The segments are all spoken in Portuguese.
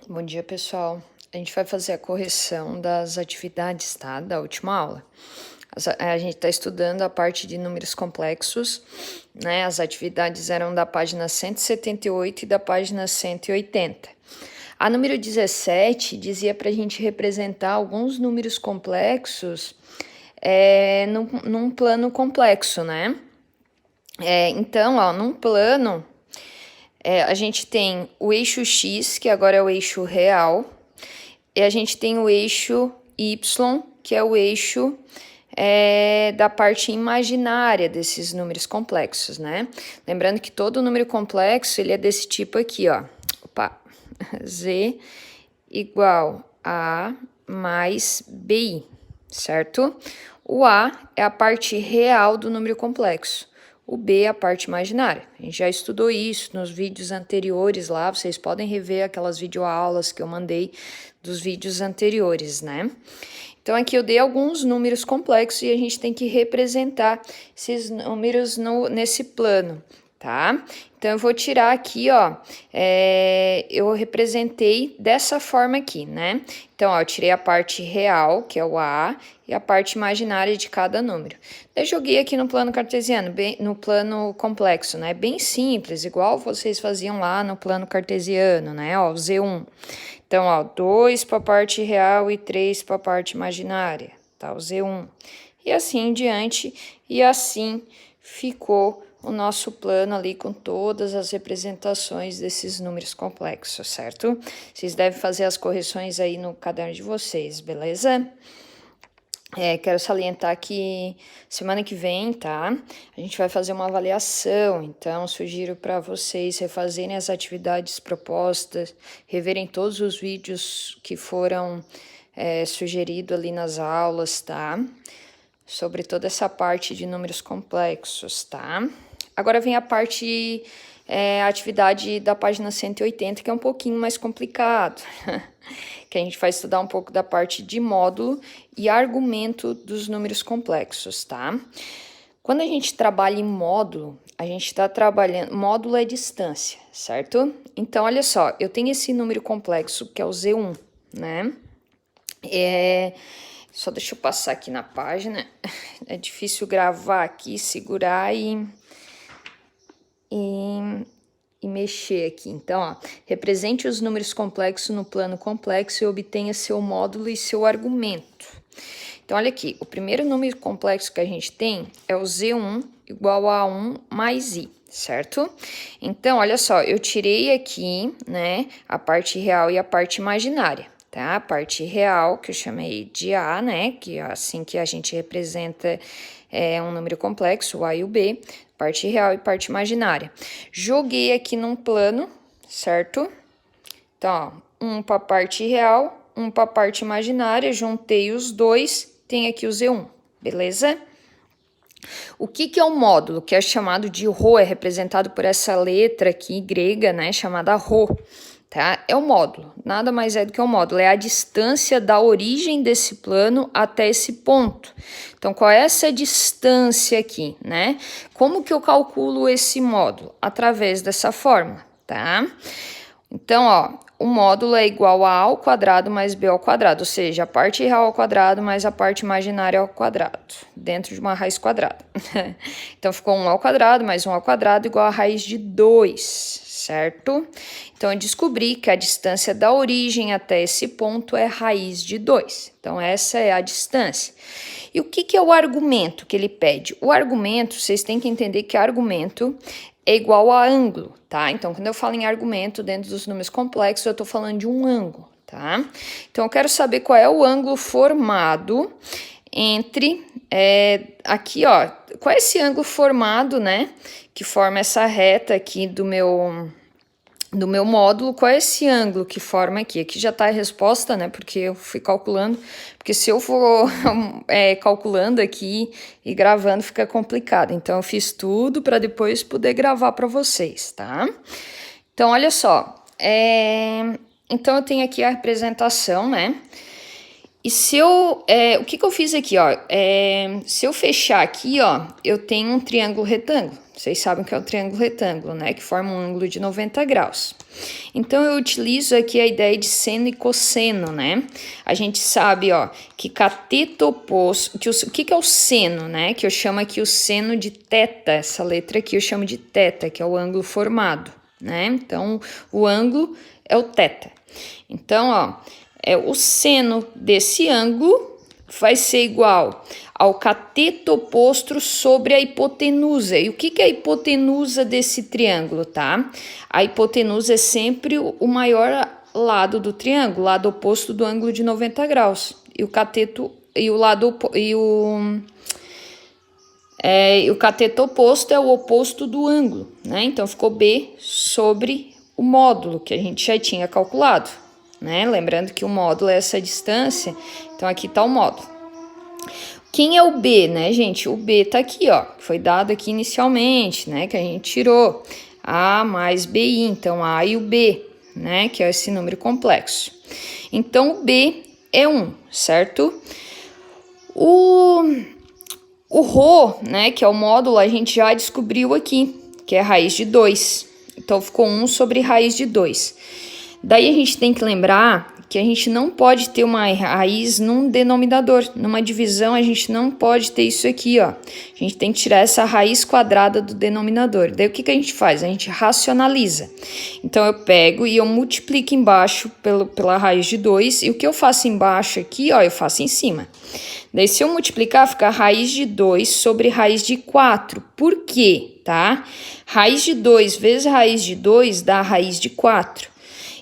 Bom dia, pessoal. A gente vai fazer a correção das atividades, tá? Da última aula. A gente está estudando a parte de números complexos, né? As atividades eram da página 178 e da página 180. A número 17 dizia para a gente representar alguns números complexos num plano complexo, né? Então, ó, num plano, a gente tem o eixo X, que agora é o eixo real, e a gente tem o eixo Y, que é o eixo da parte imaginária desses números complexos, né? Lembrando que todo número complexo, ele é desse tipo aqui, ó. Opa, Z igual a mais BI, certo? O A é a parte real do número complexo. O B é a parte imaginária. A gente já estudou isso nos vídeos anteriores lá, vocês podem rever aquelas videoaulas que eu mandei dos vídeos anteriores, né? Então, aqui eu dei alguns números complexos e a gente tem que representar esses números nesse plano, tá? Então, eu vou tirar aqui, ó, eu representei dessa forma aqui, né? Então, ó, eu tirei a parte real, que é o A, e a parte imaginária de cada número. Eu joguei aqui no plano cartesiano, no plano complexo, né? Bem simples, igual vocês faziam lá no plano cartesiano, né? Ó, o Z1. Então, ó, 2 para a parte real e 3 para a parte imaginária, tá? O Z1. E assim em diante, e assim ficou o nosso plano ali com todas as representações desses números complexos, certo? Vocês devem fazer as correções aí no caderno de vocês, beleza? Quero salientar que semana que vem, tá? A gente vai fazer uma avaliação, então sugiro para vocês refazerem as atividades propostas, reverem todos os vídeos que foram sugeridos ali nas aulas, tá? Sobre toda essa parte de números complexos, tá? Agora vem a parte, atividade da página 180, que é um pouquinho mais complicado, que a gente vai estudar um pouco da parte de módulo e argumento dos números complexos, tá? Quando a gente trabalha em módulo, a gente está trabalhando... Módulo é distância, certo? Então, olha só, eu tenho esse número complexo, que é o Z1, né? Só deixa eu passar aqui na página. É difícil gravar aqui, segurar e mexer aqui. Então, ó, represente os números complexos no plano complexo e obtenha seu módulo e seu argumento. Então, olha aqui, o primeiro número complexo que a gente tem é o Z1 igual a 1 mais I, certo? Então, olha só, eu tirei aqui, né, a parte real e a parte imaginária, tá? A parte real, que eu chamei de A, né, que é assim que a gente representa um número complexo, o A e o B, parte real e parte imaginária. Joguei aqui num plano, certo? Então, ó, um para a parte real, um para a parte imaginária, juntei os dois, tem aqui o Z1, beleza? O que é o módulo, que é chamado de ρ, é representado por essa letra aqui grega, né, chamada ρ, tá? É o módulo, nada mais é do que o módulo, é a distância da origem desse plano até esse ponto. Então, qual é essa distância aqui, né? Como que eu calculo esse módulo? Através dessa fórmula, tá? Então, ó, o módulo é igual a ao quadrado mais b ao quadrado, ou seja, a parte real ao quadrado mais a parte imaginária ao quadrado, dentro de uma raiz quadrada. Então, ficou 1 ao quadrado mais 1 ao quadrado igual a raiz de 2, certo? Então, eu descobri que a distância da origem até esse ponto é raiz de 2. Então, essa é a distância. E o que é o argumento que ele pede? O argumento, vocês têm que entender que argumento é igual a ângulo, tá? Então, quando eu falo em argumento dentro dos números complexos, eu tô falando de um ângulo, tá? Então, eu quero saber qual é o ângulo formado entre... aqui, ó, qual é esse ângulo formado, né? Que forma essa reta aqui do meu módulo, qual é esse ângulo que forma aqui? Aqui já tá a resposta, né? Porque eu fui calculando, porque se eu for calculando aqui e gravando fica complicado. Então, eu fiz tudo para depois poder gravar para vocês, tá? Então, olha só. Então, eu tenho aqui a representação, né? E se eu, o que eu fiz aqui, ó? Se eu fechar aqui, ó, eu tenho um triângulo retângulo. Vocês sabem que é o triângulo retângulo, né? Que forma um ângulo de 90 graus. Então, eu utilizo aqui a ideia de seno e cosseno, né? A gente sabe, ó, que cateto oposto... o que é o seno, né? Que eu chamo aqui o seno de θ. Essa letra aqui eu chamo de θ, que é o ângulo formado, né? Então, o ângulo é o θ. Então, ó, o seno desse ângulo vai ser igual ao cateto oposto sobre a hipotenusa. E o que é a hipotenusa desse triângulo, tá? A hipotenusa é sempre o maior lado do triângulo, lado oposto do ângulo de 90 graus. E o cateto o cateto oposto é o oposto do ângulo, né? Então ficou B sobre o módulo que a gente já tinha calculado, né? Lembrando que o módulo é essa distância, então aqui tá o módulo. Quem é o B, né, gente? O B tá aqui, ó, foi dado aqui inicialmente, né, que a gente tirou A mais BI, então A e o B, né, que é esse número complexo. Então, o B é 1, certo? O ρ, né, que é o módulo, a gente já descobriu aqui, que é raiz de 2. Então, ficou 1 sobre raiz de 2. Daí, a gente tem que lembrar que a gente não pode ter uma raiz num denominador. Numa divisão, a gente não pode ter isso aqui, ó. A gente tem que tirar essa raiz quadrada do denominador. Daí, o que a gente faz? A gente racionaliza. Então, eu pego e eu multiplico embaixo pela raiz de 2. E o que eu faço embaixo aqui, ó, eu faço em cima. Daí, se eu multiplicar, fica raiz de 2 sobre raiz de 4. Por quê, tá? Raiz de 2 vezes raiz de 2 dá raiz de 4.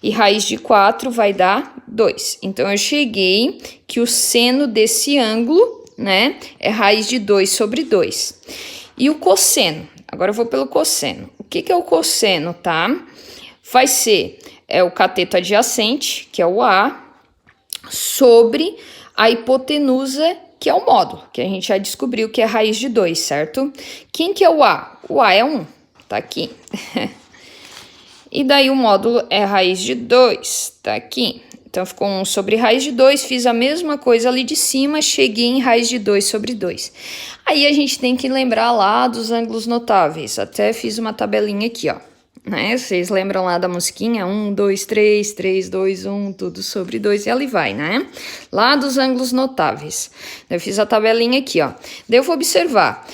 E raiz de 4 vai dar 2. Então, eu cheguei que o seno desse ângulo, né, é raiz de 2 sobre 2. E o cosseno? Agora eu vou pelo cosseno. O que é o cosseno, tá? Vai ser o cateto adjacente, que é o A, sobre a hipotenusa, que é o módulo, que a gente já descobriu que é raiz de 2, certo? Quem que é o A? O A é 1, tá aqui. E daí o módulo é raiz de 2, tá aqui. Então, ficou 1 sobre raiz de 2, fiz a mesma coisa ali de cima, cheguei em raiz de 2 sobre 2. Aí, a gente tem que lembrar lá dos ângulos notáveis. Até fiz uma tabelinha aqui, ó. Né? Vocês lembram lá da musiquinha? 1, 2, 3, 3, 2, 1, tudo sobre 2, e ali vai, né? Lá dos ângulos notáveis. Eu fiz a tabelinha aqui, ó. Daí eu vou observar.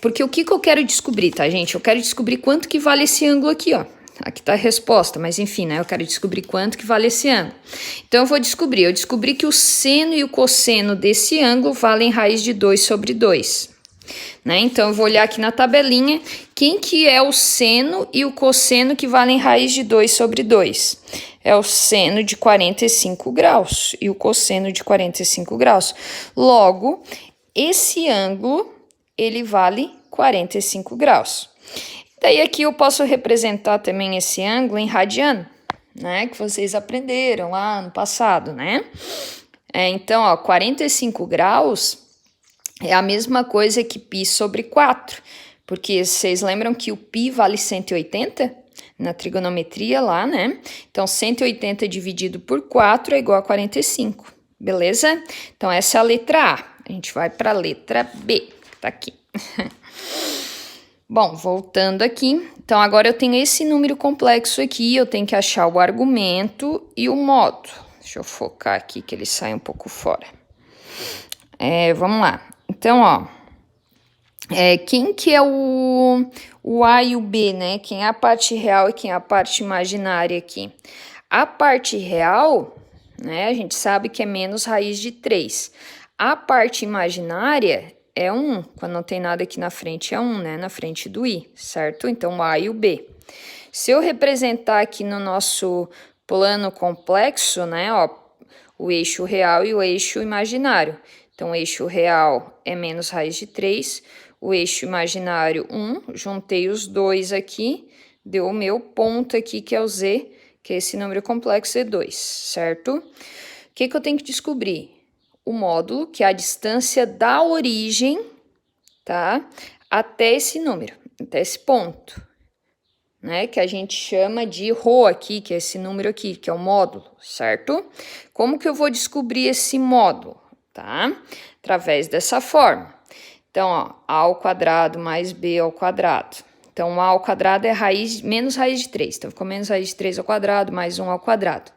Porque o que eu quero descobrir, tá, gente? Eu quero descobrir quanto que vale esse ângulo aqui, ó. Aqui tá a resposta, mas enfim, né? Eu quero descobrir quanto que vale esse ângulo. Então, eu vou descobrir. Eu descobri que o seno e o cosseno desse ângulo valem raiz de 2 sobre 2. Né? Então, eu vou olhar aqui na tabelinha. Quem que é o seno e o cosseno que valem raiz de 2 sobre 2? É o seno de 45 graus e o cosseno de 45 graus. Logo, esse ângulo, ele vale 45 graus. Daí aqui eu posso representar também esse ângulo em radiano, né? Que vocês aprenderam lá no passado, né? Então, ó, 45 graus é a mesma coisa que π sobre 4. Porque vocês lembram que o π vale 180 na trigonometria lá, né? Então, 180 dividido por 4 é igual a 45, beleza? Então, essa é a letra A. A gente vai para a letra B, tá aqui. Bom, voltando aqui, então agora eu tenho esse número complexo aqui, eu tenho que achar o argumento e o módulo. Deixa eu focar aqui que ele sai um pouco fora. Vamos lá. Então, ó, quem que é o A e o B, né? Quem é a parte real e quem é a parte imaginária aqui? A parte real, né, a gente sabe que é menos raiz de 3. A parte imaginária é 1, quando não tem nada aqui na frente é 1, né? Na frente do I, certo? Então, o A e o B. Se eu representar aqui no nosso plano complexo, né? Ó, o eixo real e o eixo imaginário. Então, o eixo real é menos raiz de 3, o eixo imaginário 1, juntei os dois aqui, deu o meu ponto aqui, que é o Z, que é esse número complexo, E2, certo? O que eu tenho que descobrir? O módulo, que é a distância da origem, tá? Até esse número, até esse ponto, né, que a gente chama de ρ aqui, que é esse número aqui, que é o módulo, certo? Como que eu vou descobrir esse módulo, tá? Através dessa forma. Então, ó, a ao quadrado mais b ao quadrado. Então, a ao quadrado é menos raiz de 3. Então, ficou menos raiz de 3 ao quadrado mais 1 ao quadrado.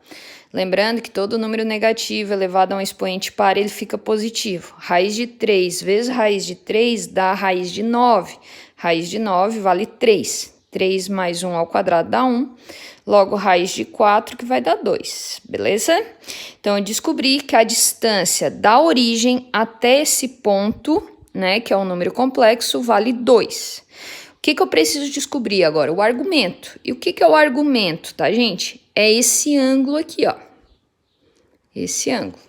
Lembrando que todo número negativo elevado a um expoente par, ele fica positivo. Raiz de 3 vezes raiz de 3 dá raiz de 9. Raiz de 9 vale 3. 3 mais 1 ao quadrado dá 1. Logo, raiz de 4, que vai dar 2. Beleza? Então, eu descobri que a distância da origem até esse ponto, né, que é um número complexo, vale 2. O que eu preciso descobrir agora? O argumento. E o que é o argumento, tá, gente? É esse ângulo aqui, ó. Esse ângulo.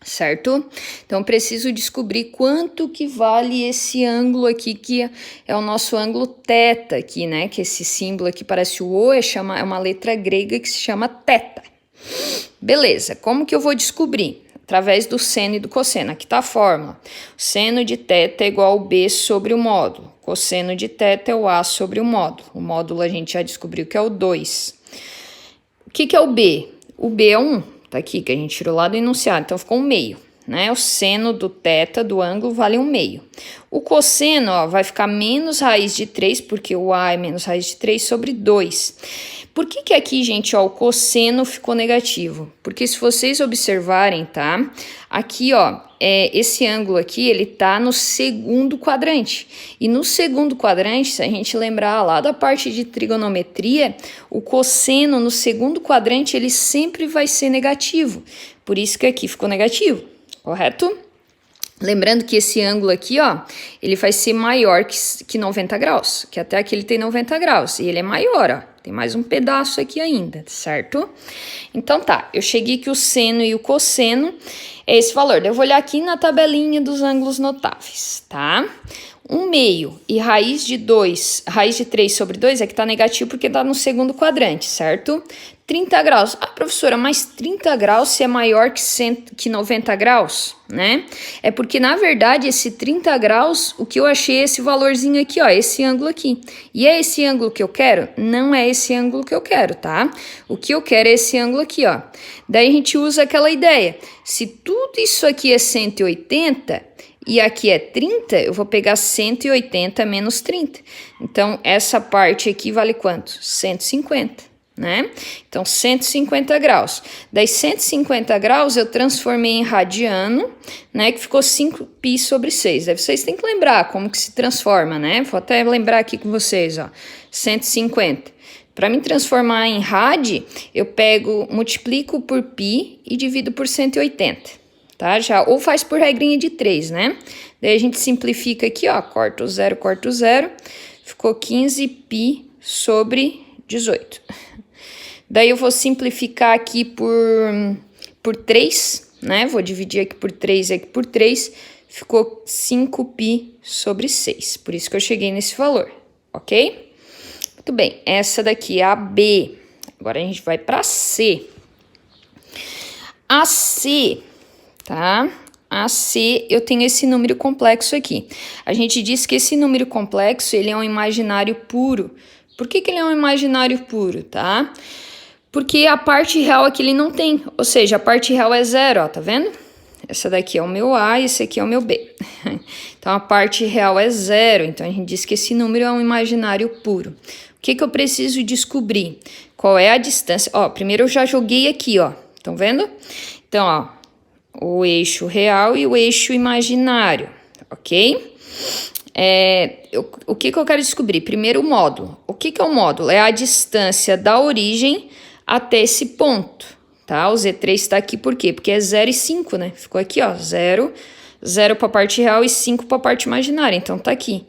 Certo? Então, preciso descobrir quanto que vale esse ângulo aqui, que é o nosso ângulo θ aqui, né? Que esse símbolo aqui parece o O, é uma letra grega que se chama θ. Beleza, como que eu vou descobrir? Através do seno e do cosseno. Aqui está a fórmula. O seno de θ é igual ao B sobre o módulo. Cosseno de θ é o A sobre o módulo. O módulo a gente já descobriu que é o 2. O que é o B? O B é 1. Tá aqui, que a gente tirou lá do enunciado. Então, ficou 1/2. Né? O seno do θ, do ângulo, vale 1/2. O cosseno, ó, vai ficar menos raiz de 3, porque o A é menos raiz de 3 sobre 2. Por que aqui, gente, ó, o cosseno ficou negativo? Porque se vocês observarem, tá? Aqui, ó, esse ângulo aqui, ele tá no segundo quadrante. E no segundo quadrante, se a gente lembrar lá da parte de trigonometria, o cosseno no segundo quadrante, ele sempre vai ser negativo. Por isso que aqui ficou negativo, correto? Lembrando que esse ângulo aqui, ó, ele vai ser maior que 90 graus, que até aqui ele tem 90 graus, e ele é maior, ó, tem mais um pedaço aqui ainda, certo? Então tá, eu cheguei que o seno e o cosseno é esse valor. Eu vou olhar aqui na tabelinha dos ângulos notáveis, tá? 1/2 e raiz de 3 sobre 2 é que tá negativo porque tá no segundo quadrante, certo? 30 graus. Ah, professora, mas 30 graus se é maior que 90 graus, né? É porque, na verdade, esse 30 graus, o que eu achei é esse valorzinho aqui, ó, esse ângulo aqui. E é esse ângulo que eu quero? Não é esse ângulo que eu quero, tá? O que eu quero é esse ângulo aqui, ó. Daí a gente usa aquela ideia. Se tudo isso aqui é 180... e aqui é 30, eu vou pegar 180 menos 30. Então, essa parte aqui vale quanto? 150, né? Então, 150 graus. Daí, 150 graus eu transformei em radiano, né? Que ficou 5π sobre 6. Daí, vocês têm que lembrar como que se transforma, né? Vou até lembrar aqui com vocês, ó. 150. Para me transformar em rad, eu multiplico por π e divido por 180. Tá? Ou faz por regrinha de 3, né? Daí a gente simplifica aqui, ó, corta o 0, ficou 15π sobre 18. Daí eu vou simplificar aqui por 3, né? Vou dividir aqui por 3 e aqui por 3, ficou 5π sobre 6. Por isso que eu cheguei nesse valor, ok? Muito bem, essa daqui é a B. Agora a gente vai para C. A C... tá? A C, eu tenho esse número complexo aqui. A gente diz que esse número complexo, ele é um imaginário puro. Por que ele é um imaginário puro, tá? Porque a parte real aqui ele não tem, ou seja, a parte real é 0, ó, tá vendo? Essa daqui é o meu A e esse aqui é o meu B. Então, a parte real é 0, então a gente diz que esse número é um imaginário puro. O que eu preciso descobrir? Qual é a distância? Ó, primeiro eu já joguei aqui, ó, estão vendo? Então, ó, o eixo real e o eixo imaginário, ok? O que eu quero descobrir? Primeiro, o módulo. O que é o módulo? É a distância da origem até esse ponto, tá? O Z3 está aqui por quê? Porque é 0 e 5, né? Ficou aqui, ó, 0 para a parte real e 5 para a parte imaginária, então tá aqui.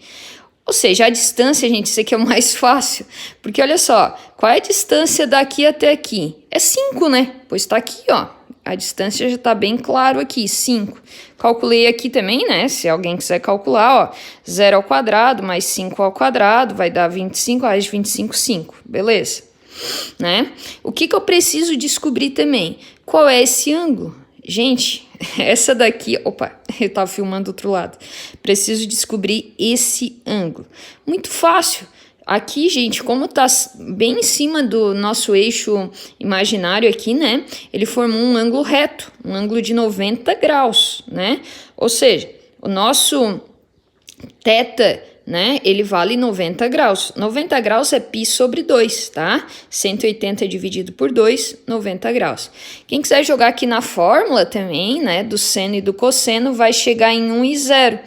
Ou seja, a distância, gente, isso aqui é o mais fácil, porque olha só, qual é a distância daqui até aqui? É 5, né? Pois tá aqui, ó. A distância já tá bem claro aqui, 5. Calculei aqui também, né? Se alguém quiser calcular, ó, 0 ao quadrado mais 5 ao quadrado vai dar 25, raiz de 25, 5. Beleza? Né? O que eu preciso descobrir também? Qual é esse ângulo? Gente, essa daqui... Opa, eu tava filmando do outro lado. Preciso descobrir esse ângulo. Muito fácil. Aqui, gente, como tá bem em cima do nosso eixo imaginário aqui, né? Ele formou um ângulo reto, um ângulo de 90 graus, né? Ou seja, o nosso θ, né? Ele vale 90 graus. 90 graus é π sobre 2, tá? 180 dividido por 2, 90 graus. Quem quiser jogar aqui na fórmula também, né? Do seno e do cosseno, vai chegar em 1 e 0.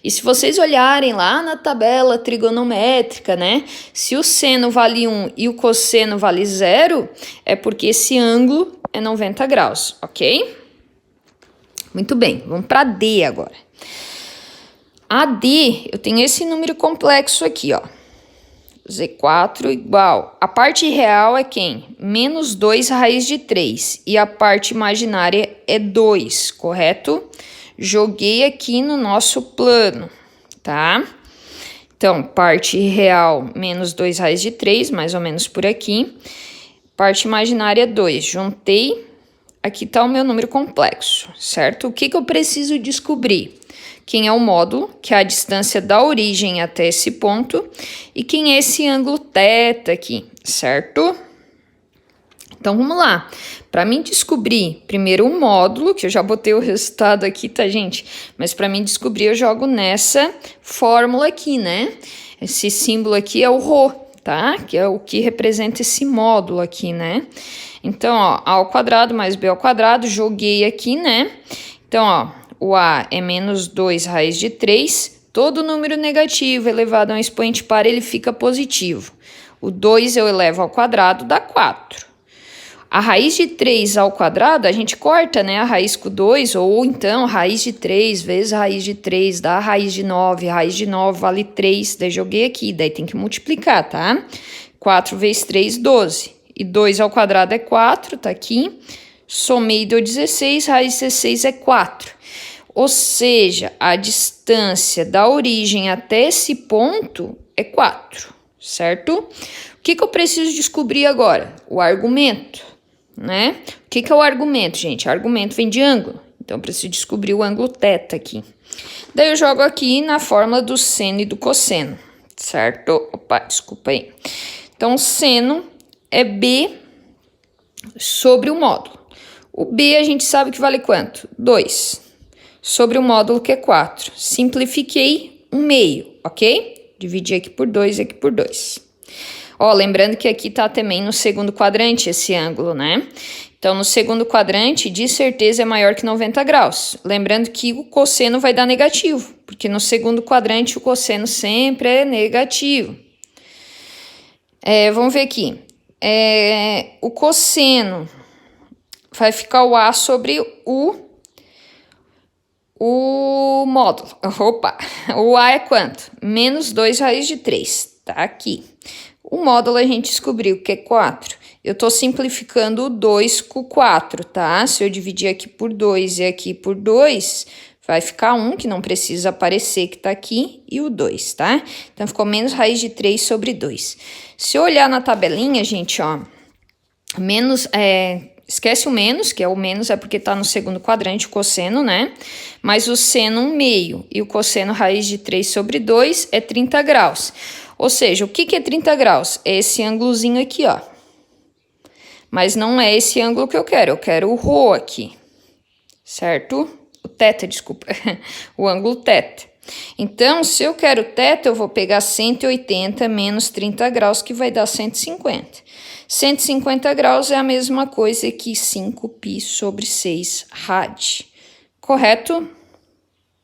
E se vocês olharem lá na tabela trigonométrica, né? Se o seno vale 1 e o cosseno vale 0, é porque esse ângulo é 90 graus, ok? Muito bem, vamos para D agora. A D, eu tenho esse número complexo aqui, ó. Z4 igual. A parte real é quem? Menos 2 raiz de 3. E a parte imaginária é 2, correto? Joguei aqui no nosso plano, tá? Então, parte real, menos 2 raiz de 3, mais ou menos por aqui. Parte imaginária, 2. Juntei, aqui tá o meu número complexo, certo? O que eu preciso descobrir? Quem é o módulo, que é a distância da origem até esse ponto, e quem é esse ângulo θ aqui, certo? Então, vamos lá. Para mim descobrir primeiro o módulo, que eu já botei o resultado aqui, tá, gente? Mas para mim descobrir, eu jogo nessa fórmula aqui, né? Esse símbolo aqui é o ρ, tá? Que é o que representa esse módulo aqui, né? Então, ó, a ao quadrado mais b ao quadrado, joguei aqui, né? Então, ó, o a é menos 2 raiz de 3. Todo número negativo elevado a um expoente par, ele fica positivo. O 2 eu elevo ao quadrado, dá 4. A raiz de 3 ao quadrado, a gente corta, né, a raiz com 2, ou então raiz de 3 vezes raiz de 3 dá a raiz de 9. Raiz de 9 vale 3, daí joguei aqui, daí tem que multiplicar, tá? 4 vezes 3, 12. E 2 ao quadrado é 4, tá aqui. Somei, deu 16, raiz de 16 é 4. Ou seja, a distância da origem até esse ponto é 4, certo? O que eu preciso descobrir agora? O argumento, né? O que é o argumento, gente? O argumento vem de ângulo, então eu preciso descobrir o ângulo θ aqui. Daí eu jogo aqui na fórmula do seno e do cosseno, certo? Opa, desculpa aí. Então, o seno é B sobre o módulo. O B a gente sabe que vale quanto? 2. Sobre o módulo que é 4. Simplifiquei 1/2, ok? Dividi aqui por 2 e aqui por 2. Ó, lembrando que aqui tá também no segundo quadrante esse ângulo, né? Então, no segundo quadrante, de certeza é maior que 90 graus. Lembrando que o cosseno vai dar negativo, porque no segundo quadrante o cosseno sempre é negativo. Vamos ver aqui. O cosseno vai ficar o A sobre o módulo. Opa! O A é quanto? Menos 2 raiz de 3. Tá aqui. O módulo a gente descobriu que é 4. Eu tô simplificando o 2 com 4, tá? Se eu dividir aqui por 2 e aqui por 2, vai ficar 1, que não precisa aparecer que tá aqui, e o 2, tá? Então, ficou menos raiz de 3 sobre 2. Se eu olhar na tabelinha, gente, ó, menos... esquece o menos, que é o menos é porque tá no segundo quadrante o cosseno, né? Mas o seno 1/2 e o cosseno raiz de 3 sobre 2 é 30 graus. Ou seja, o que é 30 graus? É esse ângulozinho aqui, ó. Mas não é esse ângulo que eu quero o ρ aqui, certo? O θ, desculpa, o ângulo θ. Então, se eu quero θ, eu vou pegar 180 menos 30 graus, que vai dar 150. 150 graus é a mesma coisa que 5π sobre 6 rad. Correto?